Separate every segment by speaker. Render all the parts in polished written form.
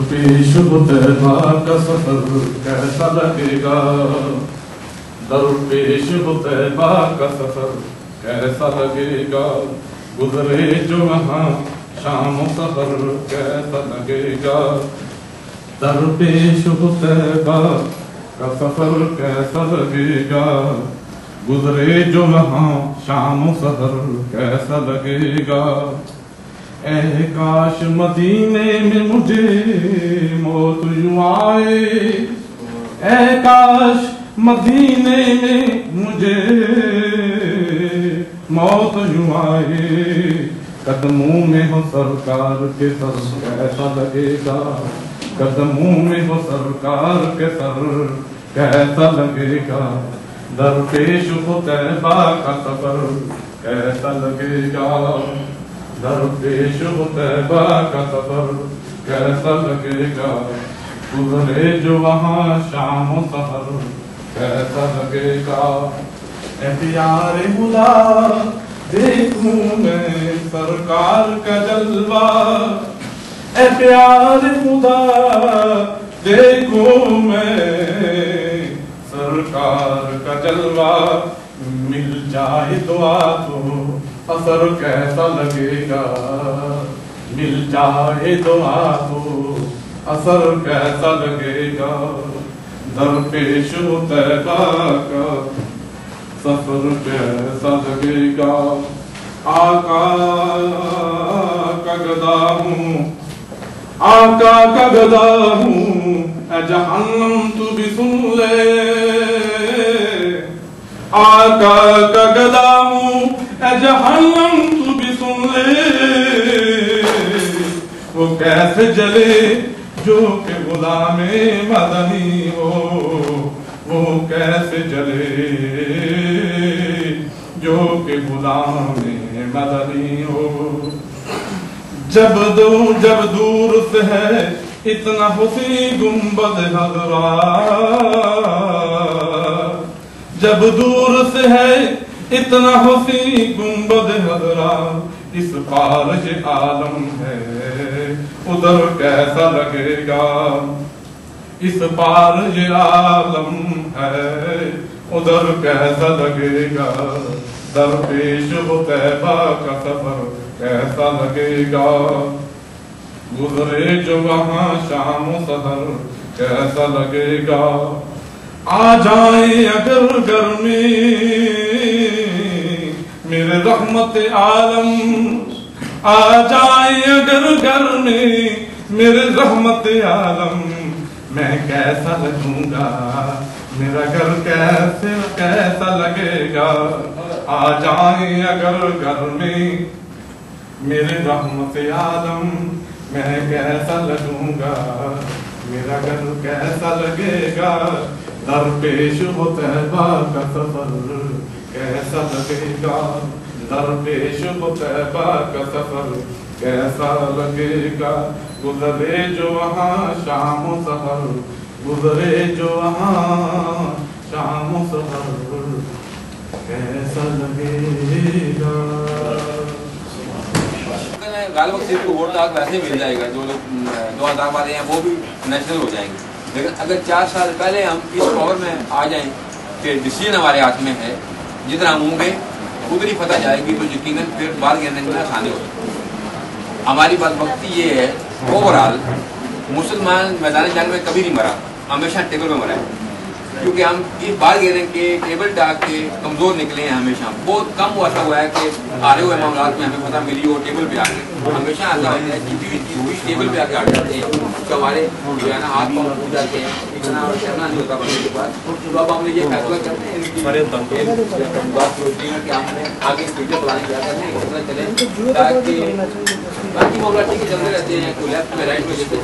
Speaker 1: پیش ہو طیبہ کا سفر کیسا لگے گا، در پیش ہو طیبہ کا سفر کیسا لگے گا، گزرے جو وہاں شام و سحر کیسا لگے گا، در پیش ہو طیبہ کا سفر کیسا لگے گا، گزرے جو وہاں شام و سحر کیسا لگے گا، اے کاش مدینے میں مجھے موت یوں آئے، اے کاش مدینے میں مجھے موت یوں آئے، قدموں میں ہو سرکار کے سر کیسا لگے گا، قدموں میں ہو سرکار کے سر کیسا لگے گا، در پیش ہو طیبہ کا سفر کیسا لگے گا، در پیش ہو طیبہ کا سفر کیسا لگے گا، گزرے جو وہاں شام و سحر کیسا لگے گا، اے پیارے خدا دیکھوں میں سرکار کا جلوہ، اے پیارے خدا دیکھوں میں سرکار کا جلوہ، مل جائے دعا تو اثر کیسا لگے گا، مل جائے دعا تو اثر کیسا لگے گا، در پیش ہو طیبہ کا سفر کیسا لگے گا، آقا کا گدا ہوں، آقا کا گدا ہوں، اے جہنم تو بھی سن لے، آقا کا گدا ہوں، اے جہنم تو بھی سن لے، وہ کیسے جلے جو کہ غلام مدنی ہو، وہ کیسے جلے جو کہ غلام مدنی ہو، جب دور سے ہے اتنا حسین گنبد حضرا، جب دور سے ہے اتنا حسین گنبد حضرا، اس پار یہ عالم ہے ادھر کیسا لگے گا، اس پار یہ عالم ہے ادھر کیسا لگے گا، در پیش ہو طیبہ کا سفر کیسا لگے گا، گزرے جو وہاں شام و سحر کیسا لگے گا، آ جائیں اگر گھر میں میرے رحمت عالم، آ جائیں اگر گھر میں میرے رحمت عالم، میں کیسا لگوں گا، میرا گھر کیسا لگے گا، آ جائیں اگر گھر میں میرے رحمت عالم، میں کیسا لگوں گا، میرا گھر کیسا لگے گا، در پیش ہو طیبہ کا سفر کیسا لگے گا، در پیش ہو طیبہ کا سفر کیسا لگے گا، گزرے جو وہاں شام و سحر، گزرے جو وہاں شام و سحر کیسا لگے گا۔
Speaker 2: غالب صرف کو ووٹ آگ ویسے مل جائے گا، جو لوگ 2000 والے ہیں وہ بھی نیشنل ہو جائیں گے، لیکن اگر 4 سال پہلے ہم اس پاور میں آ جائیں کہ ڈیسیجن ہمارے ہاتھ میں ہے، جدھر ہم ہوں گے ادھر ہی فتح جائے گی، تو یقیناً پھر بال گیرنے میں آسانی ہوگی۔ ہماری بدبختی یہ ہے اوور آل مسلمان میدان جنگ میں کبھی نہیں مرا، ہمیشہ ٹیبل میں مرا ہے، کیونکہ ہم اس بال گیرنے کے ٹیبل ٹاک کے کمزور نکلے ہیں، ہمیشہ بہت کم ایسا ہوا ہے کہ آ رہے ہوئے معاملات میں ہمیں فتح ملی ہو ٹیبل پہ آ کے، ہمیشہ ایسا ہوتا ہے جیتی ہوئی چیز ہوئی ٹیبل پہ آ کے آ جاتے ہیں، کہ ہمارے جو ہے نا ہاتھ پاؤں ٹوٹ جاتے ہیں، اتنا کرنا نہیں ہوتا بندے کے پاس، تو اب ہم نے یہ فیصلہ کرتے ہیں ان بات سوچتے ہیں کہ ہم نے آگے فیوچر پلاننگ کیا کرتے ہیں، فیصلہ چلیں تاکہ باقی معاملہ ٹھیک ہے چلتے رہتے ہیں، کوئی لیفٹ میں رائٹ میں جیسے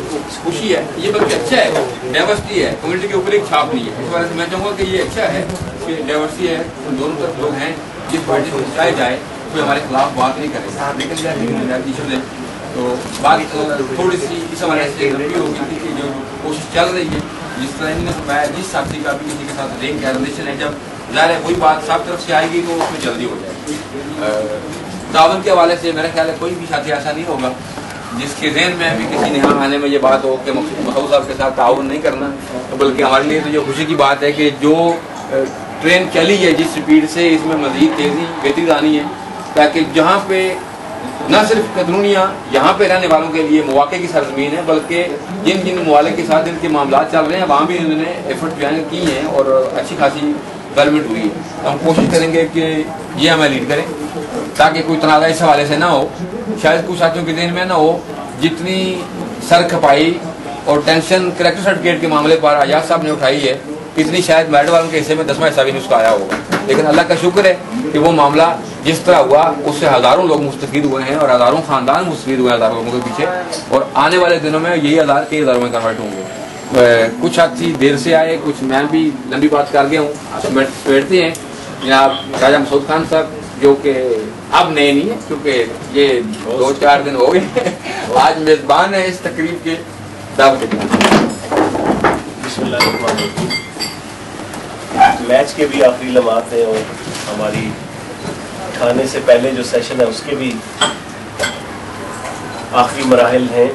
Speaker 2: خوشی ہے، یہ بلکہ اچھا ہے، ڈائیورسٹی ہے، کمیونٹی کے اوپر ایک چھاپ نہیں ہے، اس وجہ سے میں چاہوں گا کہ یہ اچھا ہے کہ ڈائیورسٹی ہے، دونوں طرف لوگ ہیں، جس پارٹی کو چاہے جائے کوئی ہمارے خلاف بات نہیں کرے، لیکن ایشوز ہے تو بات تھوڑی سی اس حوالے سے لمبی ہوگی کہ جو کوشش چل رہی ہے، جس طرح انہوں نے فرمایا جس ساتھی کا بھی کسی کے ساتھ لنک ہے ریلیشن ہے، جب ظاہر ہے وہی بات سب طرف سے آئے گی تو اس میں جلدی ہو جائے گی۔ تعاون کے حوالے سے میرا خیال ہے کوئی بھی ساتھی ایسا نہیں ہوگا جس کے ذہن میں بھی کسی نہا آنے میں یہ بات ہو کہ مسعود صاحب کے ساتھ تعاون نہیں کرنا، بلکہ ہمارے لیے تو یہ خوشی کی بات ہے کہ جو ٹرین چلی ہے جس سپیڈ سے اس میں مزید تیزی بہتری لانی ہے، تاکہ جہاں پہ نہ صرف قطرونیہ یہاں پہ رہنے والوں کے لیے مواقع کی سرزمین ہے، بلکہ جن جن ممالک کے ساتھ ان کے معاملات چل رہے ہیں وہاں بھی انہوں نے ایفرٹ جو ہیں کی ہیں اور اچھی خاصی ڈیولپمنٹ ہوئی ہے۔ ہم کوشش کریں گے کہ یہ ہمیں لیڈ کریں تاکہ کوئی تنازع اس حوالے سے نہ ہو، شاید کچھ ساتھیوں کے ذہن میں نہ ہو جتنی سر کھپائی اور ٹینشن کریکٹر سرٹیفکیٹ کے معاملے پر ایاز صاحب نے اٹھائی ہے، اتنی شاید میرڈ والوں کے حصے میں 10واں حصہ بھی نہیں اس کا آیا ہوگا، لیکن اللہ کا شکر ہے کہ وہ معاملہ جس طرح ہوا اس سے ہزاروں لوگ مستفید ہوئے ہیں اور ہزاروں خاندان مستفید ہوئے ہیں ہزاروں لوگوں کے پیچھے، اور آنے والے دنوں میں یہی ہزار کئی ہزاروں میں کنورٹ ہوں گے۔ کچھ ساتھی دیر سے آئے، کچھ میں بھی لمبی بات کر گیا ہوں، بیٹھتے ہیں جناب راجہ مسعود خان صاحب جو کہ اب نئے نہیں ہیں کیونکہ یہ 2-4 دن ہو گئے، آج میزبان ہے اس تقریب کے، دعوت
Speaker 3: بسم اللہ الرحمن الرحیم۔ میچ کے بھی آخری لمحات ہیں اور ہماری کھانے سے پہلے جو سیشن ہے اس کے بھی آخری مراحل ہیں۔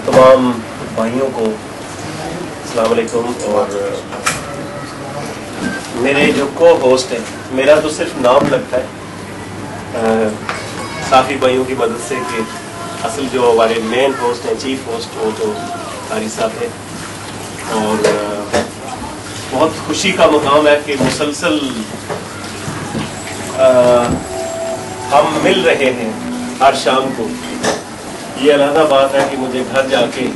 Speaker 3: تمام بھائیوں کو السلام علیکم، اور میرے جو کو ہوسٹ ہیں، میرا تو صرف نام لگتا ہے صافی بھائیوں کی مدد سے، کہ اصل جو ہمارے مین ہوسٹ ہیں، چیف ہوسٹ، وہ تو قاری صاحب ہیں، اور بہت خوشی کا مقام ہے کہ مسلسل ہم مل رہے ہیں ہر شام کو۔ یہ علیحدہ بات ہے کہ مجھے گھر جا کے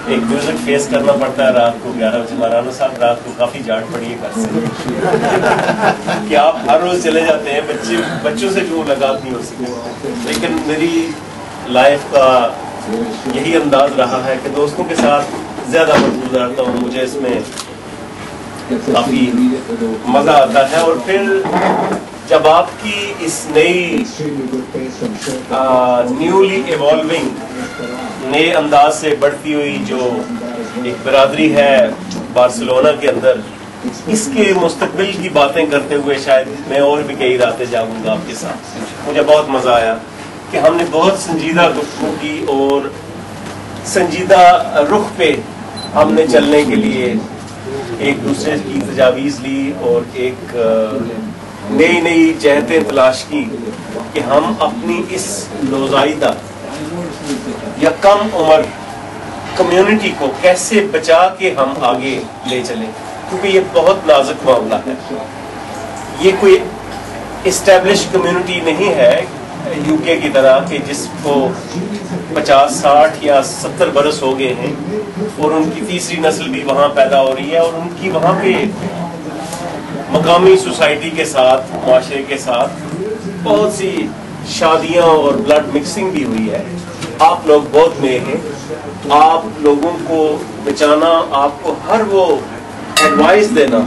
Speaker 3: ایک میوزک فیس کرنا پڑتا ہے رات کو 11 بجے۔ مولانا صاحب رات کو کافی جانٹ پڑی ہے گھر سے کہ آپ ہر روز چلے جاتے ہیں، بچوں سے جو ملاقات نہیں ہو سکتی، لیکن میری لائف کا یہی انداز رہا ہے کہ دوستوں کے ساتھ زیادہ مضبوط رہتا ہوں، مجھے اس میں کافی مزہ آتا ہے۔ اور پھر جب آپ کی اس نئی نیولی ایوالونگ نئے انداز سے بڑھتی ہوئی جو ایک برادری ہے بارسلونا کے اندر، اس کے مستقبل کی باتیں کرتے ہوئے شاید میں اور بھی کئی راتیں جاگوں گا آپ کے ساتھ۔ مجھے بہت مزہ آیا کہ ہم نے بہت سنجیدہ گفتگو کی اور سنجیدہ رخ پہ ہم نے چلنے کے لیے ایک دوسرے کی تجاویز لی اور ایک نئی جہتیں تلاش کی کہ ہم اپنی اس نوزائیدہ یا کم عمر کمیونٹی کو کیسے بچا کے ہم آگے لے چلیں، کیونکہ یہ بہت نازک معاملہ ہے۔ یہ کوئی اسٹیبلش کمیونٹی نہیں ہے یو کے کی طرح کہ جس کو 50 60 یا 70 برس ہو گئے ہیں اور ان کی تیسری نسل بھی وہاں پیدا ہو رہی ہے، اور ان کی وہاں پہ مقامی سوسائٹی کے ساتھ، معاشرے کے ساتھ بہت سی شادیاں اور بلڈ مکسنگ بھی ہوئی ہے۔ آپ لوگ بہت نئے ہیں، آپ لوگوں کو بچانا، آپ کو ہر وہ ایڈوائس دینا،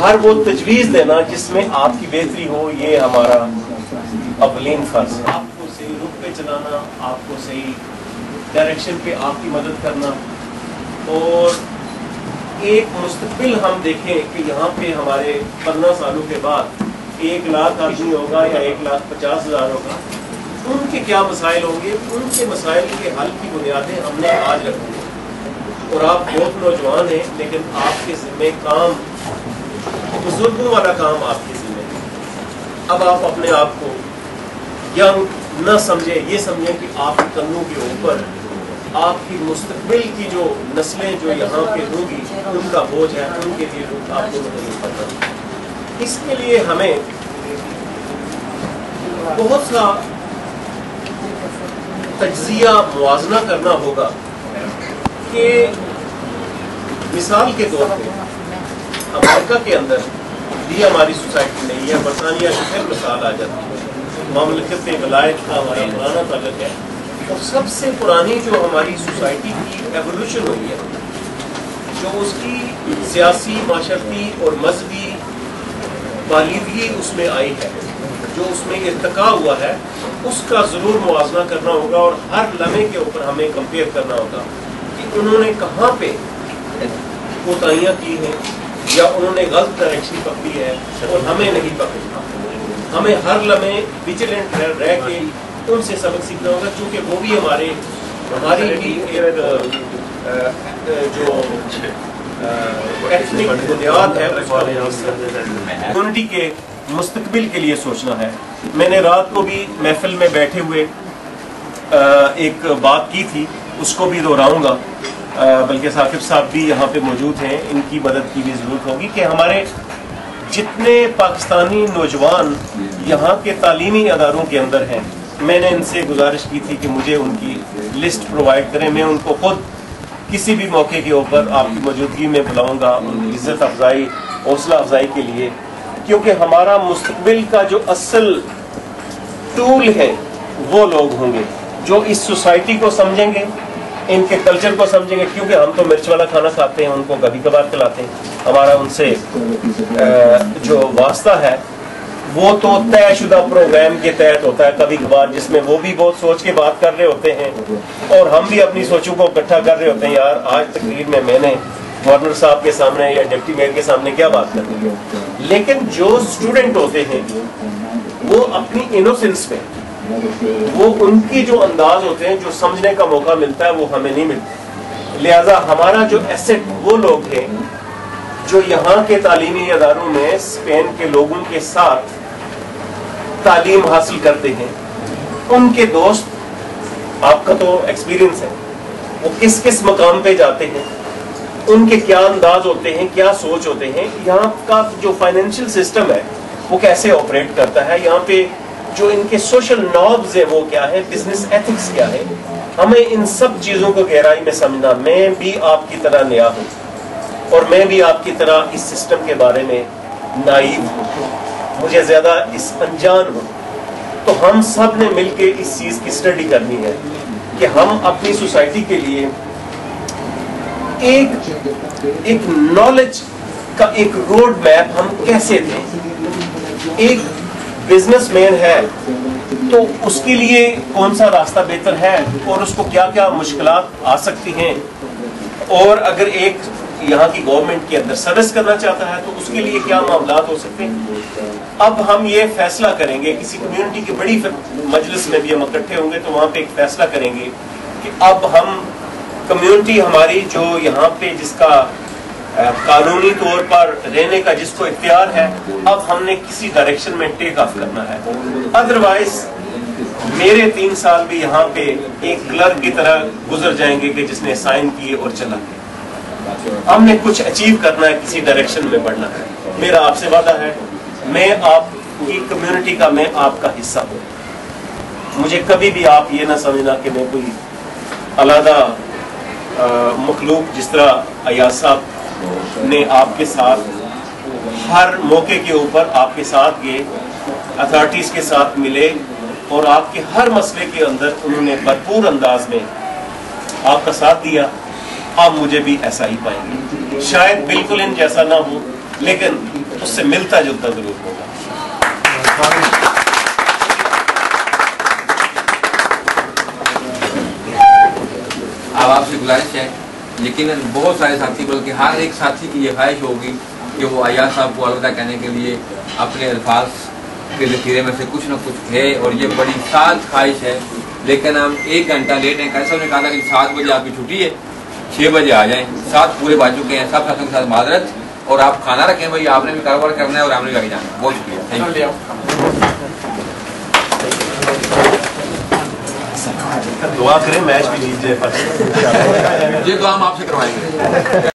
Speaker 3: ہر وہ تجویز دینا جس میں آپ کی بہتری ہو، یہ ہمارا اولین فرض ہے۔ آپ کو صحیح رخ پہ چلانا، آپ کو صحیح ڈائریکشن پہ آپ کی مدد کرنا، اور ایک مستقبل ہم دیکھیں کہ یہاں پہ ہمارے 15 سالوں کے بعد 1 لاکھ آدمی ہوگا یا 1,50,000 ہوگا، ان کے کیا مسائل ہوں گے، ان کے مسائل کے حل کی بنیادیں ہم نے آج رکھی ہیں۔ اور آپ بہت نوجوان ہیں، لیکن آپ کے ذمہ کام، بزرگوں والا کام آپ کے ذمہ ہے۔ اب آپ اپنے آپ کو ینگ نہ سمجھیں، یہ سمجھیں کہ آپ کے کندھوں کے اوپر آپ کی مستقبل کی جو نسلیں جو یہاں پہ ہوں گی ان کا بوجھ ہے، ان کے لیے آپ کو نہیں پڑنا۔ اس کے لیے ہمیں بہت سا تجزیہ موازنہ کرنا ہوگا کہ مثال کے طور پہ امریکہ کے اندر بھی ہماری سوسائٹی نہیں ہے، برطانیہ کی پھر مثال آ جاتی ہے، مملکت ولایت کا ہمارا پرانا تعلق ہے، اور سب سے پرانی جو ہماری سوسائٹی کی ایولیوشن ہوئی ہے، جو اس کی سیاسی، معاشرتی اور مذہبی بالیدگی اس میں آئی ہے، جو اس میں ارتقا ہوا ہے، اس کا ضرور موازنہ کرنا ہوگا، اور ہر لمحے کے اوپر ہمیں کمپیئر کرنا ہوگا کہ انہوں نے کہاں پہ کوتاہیاں کی ہیں یا انہوں نے غلط ڈائریکشن پکڑی ہے اور ہمیں نہیں پکڑی۔ ہمیں ہر لمحے ویجیلنٹ رہ کے ان سے سبق سیکھنا ہوگا، چونکہ وہ بھی ہماری بھی ایک جو ایتھنک بنیاد ہے کمیونٹی کے مستقبل کے لیے سوچنا ہے۔ میں نے رات کو بھی محفل میں بیٹھے ہوئے ایک بات کی تھی، اس کو بھی دہراؤں گا، بلکہ ثاقب صاحب بھی یہاں پہ موجود ہیں، ان کی مدد کی بھی ضرورت ہوگی کہ ہمارے جتنے پاکستانی نوجوان یہاں کے تعلیمی اداروں کے اندر ہیں، میں نے ان سے گزارش کی تھی کہ مجھے ان کی لسٹ پرووائڈ کریں، میں ان کو خود کسی بھی موقع کے اوپر آپ کی موجودگی میں بلاؤں گا، ان کی عزت افزائی، حوصلہ افزائی کے لیے، کیونکہ ہمارا مستقبل کا جو اصل ٹول ہے وہ لوگ ہوں گے جو اس سوسائٹی کو سمجھیں گے، ان کے کلچر کو سمجھیں گے، کیونکہ ہم تو مرچ والا کھانا کھاتے ہیں، ان کو کبھی کبھار کھلاتے ہیں، ہمارا ان سے جو واسطہ ہے وہ تو طے شدہ پروگرام کے تحت ہوتا ہے کبھی کبھار، جس میں وہ بھی بہت سوچ کے بات کر رہے ہوتے ہیں اور ہم بھی اپنی سوچوں کو اکٹھا کر رہے ہوتے ہیں، یار آج تقریر میں نے گورنر صاحب کے سامنے یا ڈپٹی میئر کے سامنے کیا بات کرنی ہے، لیکن جو اسٹوڈنٹ ہوتے ہیں وہ اپنی انوسنس میں، وہ ان کی جو انداز ہوتے ہیں، جو سمجھنے کا موقع ملتا ہے وہ ہمیں نہیں ملتا، لہذا ہمارا جو ایسٹ وہ لوگ ہیں جو یہاں کے تعلیمی اداروں میں اسپین کے لوگوں کے ساتھ تعلیم حاصل کرتے ہیں، ان کے دوست، آپ کا تو ایکسپیرینس ہے، وہ کس کس مقام پہ جاتے ہیں، ان کے کیا انداز ہوتے ہیں، کیا سوچ ہوتے ہیں، یہاں کا جو فائنینشیل سسٹم ہے وہ کیسے آپریٹ کرتا ہے، یہاں پہ جو ان کے سوشل نارمز ہیں وہ کیا ہے، بزنس ایتھکس کیا ہے، ہمیں ان سب چیزوں کو گہرائی میں سمجھنا۔ میں بھی آپ کی طرح نیا ہوں اور میں بھی آپ کی طرح اس سسٹم کے بارے میں نائب ہوں، مجھے زیادہ اس انجان ہوں، تو ہم سب نے مل کے اس چیز کی اسٹڈی کرنی ہے کہ ہم اپنی سوسائٹی کے لیے ایک نالج کا ایک روڈ میپ ہم کیسے دیں۔ ایک بزنس مین ہے تو اس کے لیے کون سا راستہ بہتر ہے اور اس کو کیا کیا مشکلات آ سکتی ہیں، اور اگر ایک یہاں کی گورنمنٹ کے اندر سروس کرنا چاہتا ہے تو اس کے لیے کیا معاملات ہو سکتے ہیں۔ اب ہم یہ فیصلہ کریں گے، کسی کمیونٹی کی بڑی مجلس میں بھی ہم اکٹھے ہوں گے تو وہاں پہ ایک فیصلہ کریں گے کہ اب ہم کمیونٹی ہماری جو یہاں پہ جس کا قانونی طور پر رہنے کا جس کو اختیار ہے، اب ہم نے کسی ڈائریکشن میں ٹیک آف کرنا ہے، ادروائز میرے 3 سال بھی یہاں پہ ایک کلرک کی طرح گزر جائیں گے کہ جس نے سائن کیے اور چلا گیا۔ ہم نے کچھ اچیو کرنا ہے، کسی ڈائریکشن میں بڑھنا ہے۔ میرا آپ سے وعدہ ہے، میں آپ کی کمیونٹی کا، میں آپ کا حصہ ہوں، مجھے کبھی بھی آپ یہ نہ سمجھنا کہ میں کوئی علیحدہ مخلوق، جس طرح ایاز صاحب نے آپ کے ساتھ ہر موقع کے اوپر آپ کے ساتھ گئے، اتھارٹیز کے ساتھ ملے اور آپ کے ہر مسئلے کے اندر انہوں نے بھرپور انداز میں آپ کا ساتھ دیا، آپ مجھے بھی ایسا ہی پائیں گے، شاید بالکل ان جیسا نہ ہو لیکن اس سے ملتا جلتا ضرور ہوگا۔
Speaker 2: اب آپ سے گزارش ہے، یقیناً بہت سارے ساتھی، بلکہ ہر ایک ساتھی کی یہ خواہش ہوگی کہ وہ ایاز صاحب کو الوداع کہنے کے لیے اپنے الفاظ کے ذخیرے میں سے کچھ نہ کچھ ہے، اور یہ بڑی سخت خواہش ہے، لیکن ہم 1 گھنٹہ لیٹ ہیں۔ کیسا نے کہا تھا کہ 7 بجے آپ کی چھٹی ہے، 6 بجے آ جائیں، 7 پورے بج چکے ہیں، سب ساتھیوں کے ساتھ معذرت، اور آپ کھانا رکھیں بھائی، آپ نے بھی کاروبار کرنا ہے اور ہم نے بھی آگے جانا ہے۔ بہت شکریہ،
Speaker 3: دعا کریں میچ بھی جیت جائے،
Speaker 2: یہ تو ہم آپ سے کروائیں گے۔